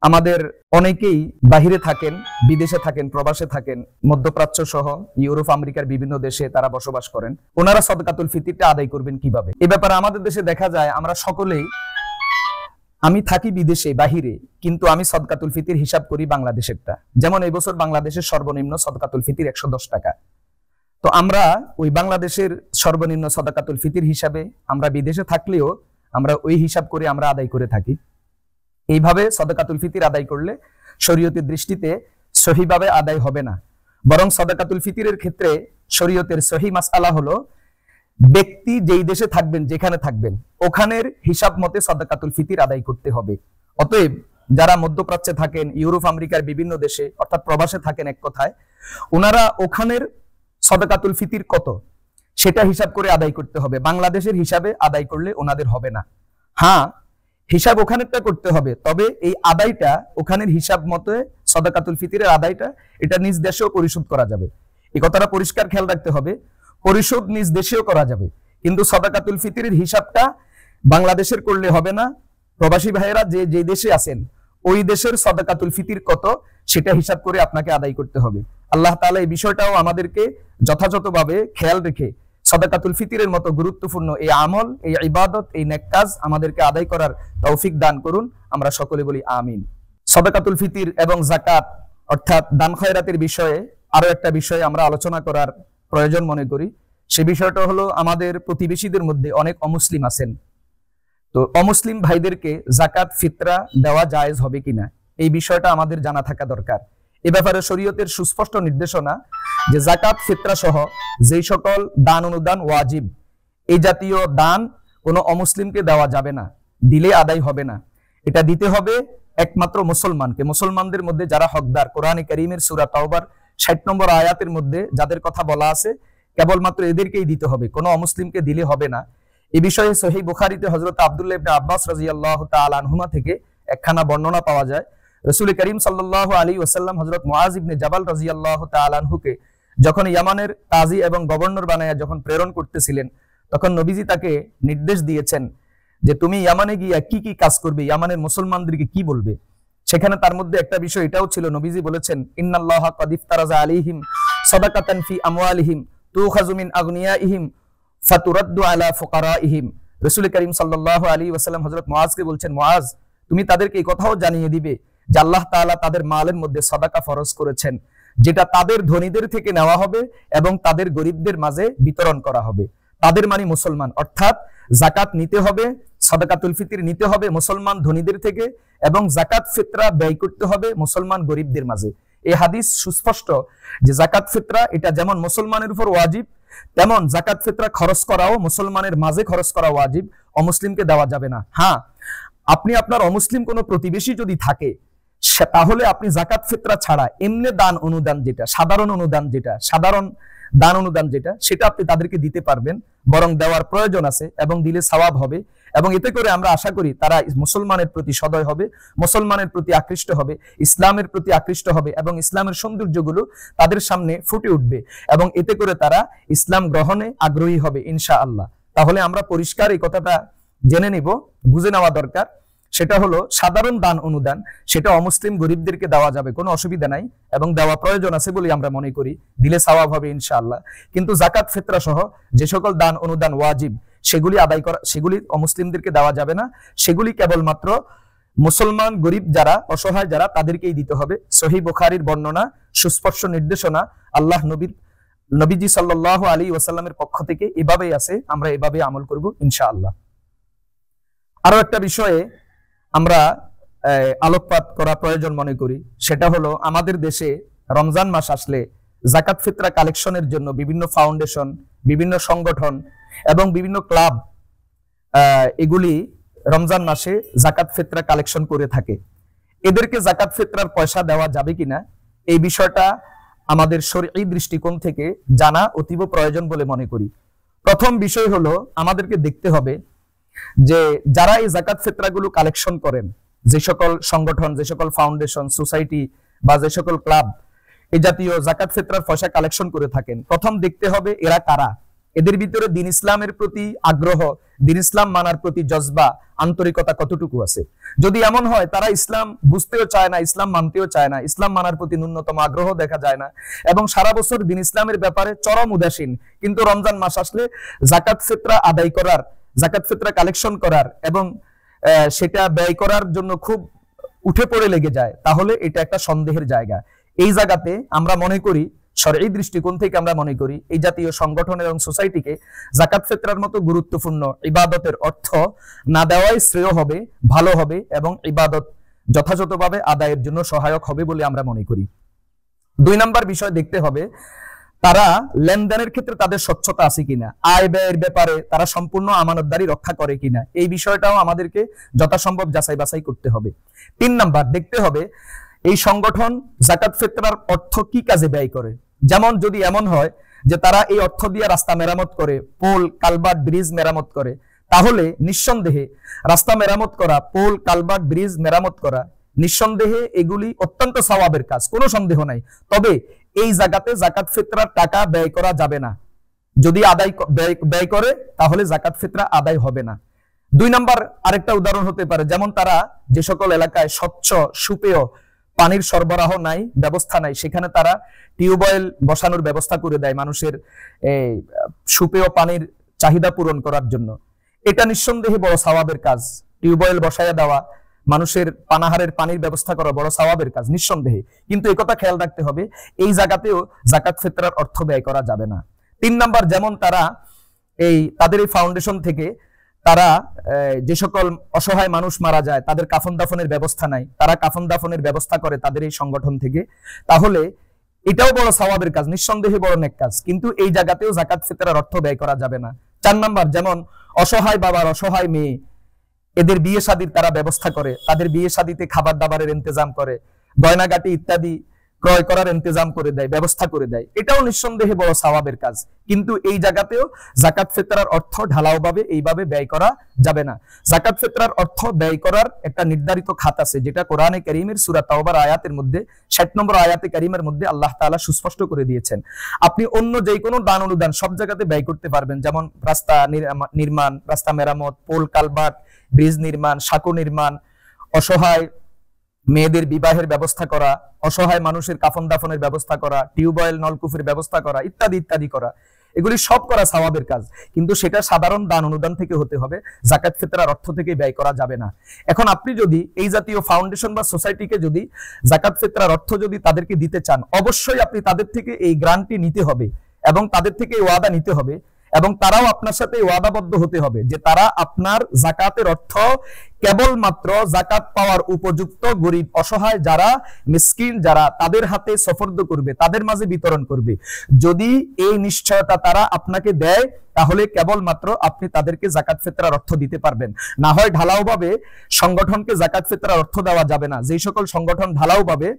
আমাদের অনেকেই বাহিরে থাকেন, বিদেশে থাকেন, প্রবাসে থাকেন, মধ্যপ্রাচ্য সহ ইউরোপ আমেরিকার বিভিন্ন দেশে তারা বসবাস করেন। ওনারা সদকাতুল ফিতরটা আদায় করবেন কিভাবে? এ ব্যাপারে আমাদের দেশে দেখা যায় আমরা সকলেই, আমি থাকি বিদেশে বাহিরে, কিন্তু আমি সদকাতুল ফিতর হিসাব করি বাংলাদেশেরটা। যেমন এই বছর বাংলাদেশের সর্বনিম্ন সদকাতুল ফিতর 110 টাকা। তো আমরা ওই বাংলাদেশের সর্বনিম্ন সদকাতুল ফিতর হিসাবে আমরা বিদেশে থাকলেও আমরা ওই হিসাব করে আমরা আদায় করে থাকি। এইভাবে সদকাতুল ফিতর আদায় করলে শরীয়তের দৃষ্টিতে সহিভাবে আদায় হবে না, বরং সদকাতুল ফিতরের ক্ষেত্রে শরীয়তের সহি মাসআলা হলো ব্যক্তি যেই দেশে থাকবেন, যেখানে থাকবেন, ওখানের হিসাব মতে সদকাতুল ফিতর আদায় করতে হবে। অতএব যারা মধ্যপ্রাচ্যে থাকেন, ইউরোপ আমেরিকার বিভিন্ন দেশে অর্থাৎ প্রবাসে থাকেন, এক কথায় ওনারা ওখানের সদকাতুল ফিতর কত সেটা হিসাব করে আদায় করতে হবে। বাংলাদেশের হিসাবে আদায় করলে ওনাদের হবে না। হ্যাঁ, হিসাব ওখানেরটা করতে হবে, তবে এই আদায়টা ওখানের হিসাব মতে সদকাতুল ফিতরের আদায়টা এটা নিজ দেশেও পরিশোধ করা যাবে। এই কথাটা পরিষ্কার খেয়াল রাখতে হবে, পরিশোধ নিজ দেশেও করা যাবে, কিন্তু সদকাতুল ফিতরের হিসাবটা বাংলাদেশের করলে হবে না। প্রবাসী ভাইয়েরা যে দেশে আছেন ওই দেশের সদকাতুল ফিতর কত সেটা হিসাব করে আপনাকে আদায় করতে হবে। আল্লাহ তাআলা এই বিষয়টাও আমাদেরকে যথাযথভাবে খেয়াল রেখে সদকাতুল ফিতরের মতো গুরুত্বপূর্ণ এই আমল, এই ইবাদত, এই নেক কাজ আমাদেরকে আদায় করার তৌফিক দান করুন। আমরা সকলে বলি আমিন। সদকাতুল ফিতর এবং যাকাত অর্থাৎ দান খয়রাতের বিষয়ে আরো একটা বিষয় আমরা আলোচনা করার প্রয়োজন মনে করি। সে বিষয়টা হলো আমাদের প্রতিবেশীদের মধ্যে অনেক অমুসলিম আছেন। তো অমুসলিম ভাইদেরকে যাকাত ফিতরা দেওয়া জায়েজ হবে কিনা এই বিষয়টা আমাদের জানা থাকা দরকার। এ ব্যাপারে শরীয়তের সুস্পষ্ট নির্দেশনা যে যাকাত ফিতরা সহ যেই সকল দান অনুদান ওয়াজিব, এই জাতীয় দান কোনো অমুসলিমকে দেওয়া যাবে না, দিলে আদায় হবে না। এটা দিতে হবে একমাত্র মুসলমানকে। মুসলমানদের মধ্যে যারা হকদার, কোরআনে কারীমের সূরা তাওবার 60 নম্বর আয়াতের মধ্যে যাদের কথা বলা আছে কেবলমাত্র এদেরকেই দিতে হবে, কোনো অমুসলিমকে দিলে হবে না। এই বিষয়ে সহিহ বুখারীতে হযরত আব্দুল্লাহ ইবনে আব্বাস রাদিয়াল্লাহু তাআলা আনহুমা থেকে একখানা বর্ণনা পাওয়া যায়। রাসূল করিম সাল্লাল্লাহু আলাইহি ওয়াসাল্লাম হযরত মুআজ ইবনে জাবাল রাদিয়াল্লাহু তাআলা আনহুকে যখন ইয়ামানের কাজী এবং গভর্নর বানায়া যখন প্রেরণ করতেছিলেন, তখন নবীজি তাকে নির্দেশ দিয়েছেন যে তুমি ইয়ামানে গিয়া কি কি কাজ করবে, ইয়ামানের মুসলমানদেরকে কি বলবে। সেখানে তার মধ্যে একটা বিষয় এটাও ছিল, নবীজি বলেছেন ইন্নাল্লাহা ক্বাদ ইফতারাজা আলাইহিম সাদাকাতান ফি আমওয়ালিহিম তুখাযু মিন আগনিয়াইহিম ফাতুরাদ্দু আলা ফুকারাইহিম। রাসূল করিম সাল্লাল্লাহু আলাইহি ওয়াসাল্লাম হযরত মুআজকে বলছেন, মুআজ তুমি তাদেরকে এই কথাও জানিয়ে দিবে যে আল্লাহ তাআলা তাদের মালের মধ্যে সাদাকা ফরজ করেছেন, যেটা তাদের ধনীদের থেকে নেওয়া হবে এবং তাদের গরিবদের মাঝে বিতরণ করা হবে। তাদের মানে মুসলমান, অর্থাৎ যাকাত নিতে হবে, সাদাকাতুল ফিতর নিতে হবে মুসলমান ধনীদের থেকে, এবং যাকাত ফিতরা ব্যয় করতে হবে মুসলমান গরিবদের মাঝে। এই হাদিস সুস্পষ্ট যে যাকাত ফিতরা এটা যেমন মুসলমানের উপর ওয়াজিব, তেমন যাকাত ফিতরা খরচ করাও মুসলমানের মাঝে খরচ করা ওয়াজিব, অমুসলিমকে দেওয়া যাবে না। হ্যাঁ, আপনি আপনার অমুসলিম কোনো প্রতিবেশী যদি থাকে তাহলে আপনি যাকাত ফিতরা ছাড়া এমনি দান অনুদান যেটা সাধারণ অনুদান, সাধারণ দান অনুদান সেটা আপনি তাদেরকে দিতে পারবেন, বরং দেওয়ার প্রয়োজন আছে এবং দিলে সওয়াব হবে। এবং এতে করে আমরা আশা করি তারা মুসলমানের প্রতি সদয় হবে, মুসলমানের প্রতি আকৃষ্ট হবে, ইসলামের প্রতি আকৃষ্ট হবে এবং ইসলামের সৌন্দর্যগুলো তাদের সামনে ফুটে উঠবে এবং এতে করে তারা ইসলাম গ্রহণে আগ্রহী হবে ইনশাআল্লাহ। তাহলে আমরা পরিষ্কার এই কথাটা জেনে নিব, বুঝে নেওয়া দরকার। সেটা হলো সাধারণ দান অনুদান, সেটা অমুসলিম গরিবদেরকে দেওয়া যাবে, কোনো অসুবিধা নাই এবং দেওয়া প্রয়োজন আছে বলে আমরা মনে করি, দিলে সওয়াব হবে ইনশাআল্লাহ। কিন্তু যাকাত ফিতরা সহ যে সকল দান অনুদান ওয়াজিব সেগুলি আদায় করা, সেগুলি অমুসলিমদেরকে দেওয়া যাবে না, সেগুলি কেবলমাত্র মুসলমান গরিব যারা, অসহায় যারা, তাদেরকেই দিতে হবে। সহিহ বুখারীর বর্ণনা, সুস্পষ্ট নির্দেশনা আল্লাহ নবীজি সাল্লাল্লাহু আলাইহি ওয়াসাল্লামের পক্ষ থেকে এভাবেই আছে, আমরা এভাবে আমল করব ইনশাআল্লাহ। আরো একটা বিষয়ে আমরা আলোকপাত করা প্রয়োজন মনে করি, সেটা হলো আমাদের দেশে রমজান মাস আসলে যাকাত ফিতরা কালেকশনের জন্য বিভিন্ন ফাউন্ডেশন, বিভিন্ন সংগঠন এবং বিভিন্ন ক্লাব এগুলি রমজান মাসে যাকাত ফিতরা কালেকশন করে থাকে। এদেরকে যাকাত ফিতরার পয়সা দেওয়া যাবে কিনা এই বিষয়টা আমাদের শরঈ দৃষ্টিকোণ থেকে জানা অতীব প্রয়োজন বলে মনে করি। প্রথম বিষয় হলো আমাদেরকে দেখতে হবে যে যারা এই যাকাত ফিতরাগুলো কালেকশন করেন, যে সকল সংগঠন, যে সকল ফাউন্ডেশন, সোসাইটি বা যে সকল ক্লাব এই জাতীয় যাকাত ফিতরার পয়সা কালেকশন করে থাকেন, প্রথম দেখতে হবে এরা কারা, এদের ভিতরে দিন ইসলামের প্রতি আগ্রহ, দিন ইসলাম মানার প্রতি জজবা, আন্তরিকতা কতটুকু আছে? যদি এমন হয় তারা ইসলাম বুঝতেও চায় না, ইসলাম মানতেও চায় না, ইসলাম মানার প্রতি ন্যূনতম আগ্রহ দেখা যায় না এবং সারা বছর দিন ইসলামের ব্যাপারে চরম উদাসীন, কিন্তু রমজান মাস আসলে যাকাত ফিতরা আদায় করার, যাকাত ফিতরা কালেকশন করার এবং সেটা ব্যয় করার জন্য খুব উঠে পড়ে লেগে যায়, তাহলে এটা একটা সন্দেহের জায়গা। এই জায়গাতে আমরা মনে করি, শরঈ দৃষ্টিকোণ থেকে আমরা মনে করি এই জাতীয় সংগঠন এবং সোসাইটিকে যাকাত ফিতরার মতো গুরুত্বপূর্ণ ইবাদতের অর্থ না দেওয়াই শ্রেয় হবে, ভালো হবে এবং ইবাদত যথাযথভাবে আদায়ের জন্য সহায়ক হবে বলে আমরা মনে করি। 2 নম্বর বিষয় দেখতে হবে তারা লেনদেনের ক্ষেত্রে তাদের স্বচ্ছতা আছে কিনা, আয় ব্যয়ের ব্যাপারে তারা সম্পূর্ণ আমানতদারি রক্ষা করে কিনা, এই বিষয়টাও আমাদেরকে যথাসম্ভব যাচাই বাছাই করতে হবে। 3 নম্বর দেখতে হবে এই সংগঠন যাকাত ফিতরার অর্থ কি কাজে ব্যয় করে। যেমন যদি এমন হয় যে তারা এই অর্থ দিয়ে রাস্তা মেরামত করে, পোল কালভার্ট ব্রিজ মেরামত করে, তাহলে নিঃসন্দেহে রাস্তা মেরামত করা, পোল কালভার্ট ব্রিজ মেরামত করা নিঃসন্দেহে এগুলি অত্যন্ত সওয়াবের কাজ, কোনো সন্দেহ নাই। তবে এই জায়গাতে যাকাত ফিতরার টাকা ব্যয় করা যাবে না। যদি ব্যয় করে তাহলে যাকাত ফিতরা আদায় হবে না। 2 নম্বর আরেকটা উদাহরণ হতে পারে, যেমন তারা যে সকল এলাকায় স্বচ্ছ সুপেয় পানির সরবরাহ নাই, ব্যবস্থা নাই, সেখানে তারা টিউবওয়েল বসানোর ব্যবস্থা করে দেয় মানুষের সুপেয় পানির চাহিদা পূরণ করার জন্য। এটা নিঃসন্দেহে বড় সওয়াবের কাজ। টিউবওয়েল বসাইয়া দেওয়া, মানুষের পানাহারের পানির ব্যবস্থা করা বড় সওয়াবের কাজ নিঃসন্দেহে, কিন্তু একথা খেয়াল রাখতে হবে এই জায়গাতেও যাকাত ফিতরার অর্থ ব্যয় করা যাবে না। 3 নম্বর, যেমন তারা তাদের এই ফাউন্ডেশন থেকে তারা যে সকল অসহায় মানুষ মারা যায় তাদের কাফন দাফনের ব্যবস্থা নাই, তারা কাফন দাফনের ব্যবস্থা করে তাদের এই সংগঠন থেকে, তাহলে এটাও বড় সওয়াবের কাজ, নিঃসন্দেহে বড় নেক কাজ, কিন্তু এই জায়গাতেও যাকাত ফিতরার অর্থ ব্যয় করা যাবে না। 4 নম্বর, যেমন অসহায় বাবার অসহায় মেয়ে, এদের বিয়ে শাদীর তারা ব্যবস্থা করে, তাদের বিয়ে শাদীতে খাবার দাবারের ইন্তজাম করে, গয়নাগাটি ইত্যাদি ক্রয় করার ইন্তজাম করে দেয়, ব্যবস্থা করে দেয়, এটাও নিঃসন্দেহে বড় সওয়াবের কাজ, কিন্তু এই জায়গাতেও যাকাত ফিতরার অর্থ ঢালাওভাবে এইভাবে ব্যয় করা যাবে না। যাকাত ফিতরার অর্থ ব্যয় করার একটা নির্ধারিত খাত আছে, যেটা কোরআনে কারীমের সূরা তাওবার আয়াতের মধ্যে 60 নম্বর আয়াতে কারীমের মধ্যে আল্লাহ তাআলা সুস্পষ্ট করে দিয়েছেন। আপনি অন্য যে কোনো দান অনুদান সব জায়গাতে ব্যয় করতে পারবেন, যেমন রাস্তা নির্মাণ, রাস্তা মেরামত, পোল কালভার্ট ব্রিজ নির্মাণ, সাঁকো নির্মাণ, অসহায় মেয়েদের বিবাহের ব্যবস্থা করা, অসহায় মানুষের কাফন দাফনের ব্যবস্থা করা, টিউবওয়েল নলকূপের ব্যবস্থা করা, ইত্যাদি ইত্যাদি করা, এগুলি সব করা সওয়াবের কাজ, কিন্তু সেটা সাধারণ দান অনুদান থেকে হতে হবে, যাকাত ফিতরার অর্থ থেকে ব্যয় করা যাবে না। এখন আপনি যদি এই জাতীয় ফাউন্ডেশন বা সোসাইটিকে যদি যাকাত ফিতরার অর্থ যদি তাদেরকে দিতে চান, অবশ্যই আপনি তাদের থেকে এই গ্রান্টটি নিতে হবে এবং তাদের থেকে এই ওয়াদা নিতে হবে এবং তারাও আপনার সাথে ওয়াদাবদ্ধ হতে হবে যে তারা আপনার যাকাতের অর্থ কেবলমাত্র যাকাত পাওয়ার উপযুক্ত গরিব অসহায় যারা মিসকিন যারা তাদের হাতে সুপর্দ করবে, তাদের মাঝে বিতরণ করবে। যদি এই নিশ্চয়তা তারা আপনাকে দেয় তাহলে কেবলমাত্র আপনি তাদেরকে যাকাত ফিতরার অর্থ দিতে পারবেন, না হয় ঢালাওভাবে সংগঠনকে যাকাত ফিতরার অর্থ দেওয়া যাবে না। যেই সকল সংগঠন ঢালাওভাবে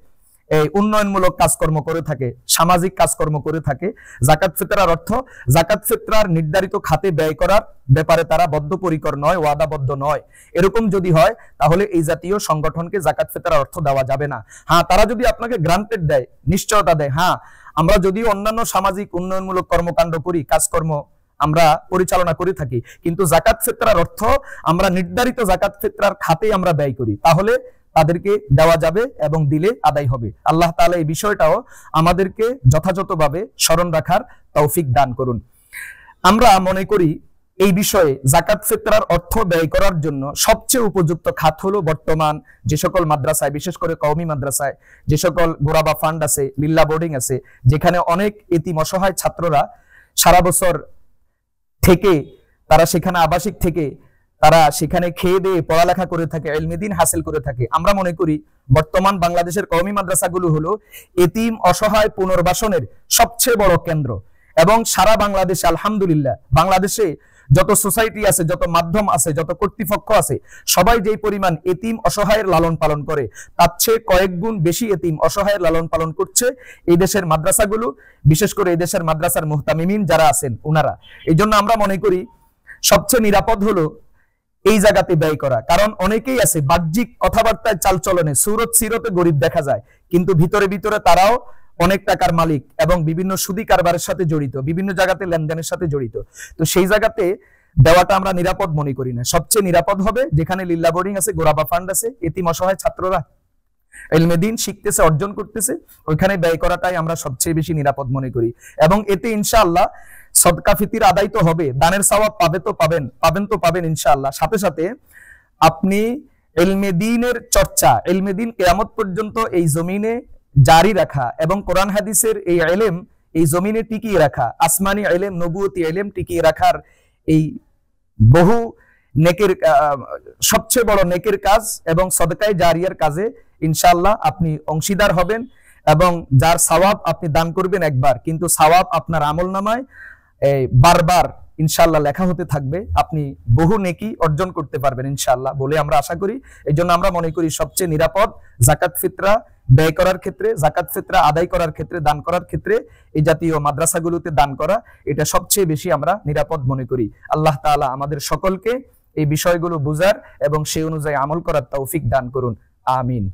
এই উন্নয়নমূলক কাজকর্ম করে থাকে, সামাজিক কাজকর্ম করে থাকে, যাকাত ফিতরার অর্থ যাকাত ফিতরার নির্ধারিত খাতে ব্যয় করার ব্যাপারে তারা বদ্ধপরিকর নয়, ওয়াদাবদ্ধ নয়, এরকম যদি হয় তাহলে এই জাতীয় সংগঠনকে যাকাত ফিতরার অর্থ দেওয়া যাবে না। হ্যাঁ, তারা যদি আপনাকে গ্রান্টেড দেয়, নিশ্চয়তা দেয়, হ্যাঁ আমরা যদি অন্যান্য সামাজিক উন্নয়নমূলক কর্মকাণ্ড করি, কাজকর্ম আমরা পরিচালনা করে থাকি, কিন্তু যাকাত ফিতরার অর্থ আমরা নির্ধারিত যাকাত ফিতরার খাতে আমরা ব্যয় করি, তাহলে তাদেরকে দেওয়া যাবে এবং দিলে আদায় হবে। আল্লাহ তাআলা এই বিষয়টাও আমাদেরকে যথাযথভাবে স্মরণ রাখার তৌফিক দান করুন। আমরা মনে করি এই বিষয়ে যাকাত ফিতরার অর্থ ব্যয় করার জন্য সবচেয়ে উপযুক্ত খাত হলো বর্তমান যে সকল মাদ্রাসায়, বিশেষ করে কওমি মাদ্রাসায় যে সকল গোরাবা ফান্ড আছে, লিল্লা বোর্ডিং আছে, যেখানে অনেক এতিম অসহায় ছাত্ররা সারা বছর থেকে তারা সেখানে আবাসিক থেকে তারা সেখানে খেয়ে দিয়ে পড়ালেখা করে থাকে, ইলমে দ্বীন হাসিল করে থাকে। আমরা মনে করি বর্তমান বাংলাদেশের কওমি মাদ্রাসাগুলো হলো এতিম অসহায় পুনর্বাসনের সবচেয়ে বড় কেন্দ্র এবং সারা বাংলাদেশে আলহামদুলিল্লাহ বাংলাদেশে যত সোসাইটি আছে, যত মাধ্যম আছে, যত কর্তৃপক্ষ আছে, সবাই যেই পরিমাণ এতিম অসহায়ের লালন পালন করে তার চেয়ে কয়েক গুণ বেশি এতিম অসহায়ের লালন পালন করছে এই দেশের মাদ্রাসাগুলো, বিশেষ করে এই দেশের মাদ্রাসার মুহতামিমিন যারা আছেন ওনারা। এই জন্য আমরা মনে করি সবচেয়ে নিরাপদ হলো এই জায়গাতে ব্যয় করা। কারণ অনেকেই আছে বাহ্যিক কথাবার্তায় চালচলনে সুরত সিরতে গরিব দেখা যায়, কিন্তু ভিতরে ভিতরে তারাও অনেক টাকার মালিক এবং বিভিন্ন সুদী কারবারের সাথে জড়িত, বিভিন্ন জায়গাতে লেনদেনের সাথে জড়িত, তো সেই জায়গাতে দেওয়াটা আমরা নিরাপদ মনে করি না। সবচেয়ে নিরাপদ হবে যেখানে লিল্লা বোর্ডিং আছে, গোরাবা ফান্ড আছে, এতিম অসহায় ছাত্ররা ইলমে দ্বীন শিখতেছে, অর্জন করতেছে, ওইখানে ব্যয় করাটাই আমরা সবচেয়ে বেশি নিরাপদ মনে করি। এবং এতে ইনশাআল্লাহ সদকা ফিতির আদায় তো হবে, দানের সওয়াব পাবেন ইনশাআল্লাহ। সাথে সাথে আপনি ইলমে দ্বীনের চর্চা, ইলমে দ্বীন কিয়ামত পর্যন্ত এই জমিনে জারি রাখা এবং কোরআন হাদিসের এই ইলম এই জমিনে টিকিয়ে রাখা, আসমানি ইলম, নবুয়তি ইলম টিকিয়ে রাখার এই বহু নেকের সবচেয়ে বড় নেকের কাজ এবং সদকায়ে জারিয়ার কাজে ইনশাআল্লাহ আপনি অংশীদার হবেন। এবং যার সওয়াব আপনি দান করবেন একবার, কিন্তু সওয়াব আপনার আমলনামায় বারবার ইনশাআল্লাহ লেখা হতে থাকবে, আপনি বহু নেকি অর্জন করতে পারবেন ইনশাআল্লাহ বলে আমরা আশা করি। এই জন্য আমরা মনে করি সবচেয়ে নিরাপদ যাকাত ফিতরা ব্যয় করার ক্ষেত্রে, যাকাত ফিতরা আদায় করার ক্ষেত্রে, দান করার ক্ষেত্রে এই জাতীয় মাদ্রাসাগুলোতে দান করা, এটা সবচেয়ে বেশি আমরা নিরাপদ মনে করি। আল্লাহ তাআলা আমাদের সকলকে এই বিষয়গুলো বুঝার এবং সেই অনুযায়ী আমল করার তৌফিক দান করুন, আমিন।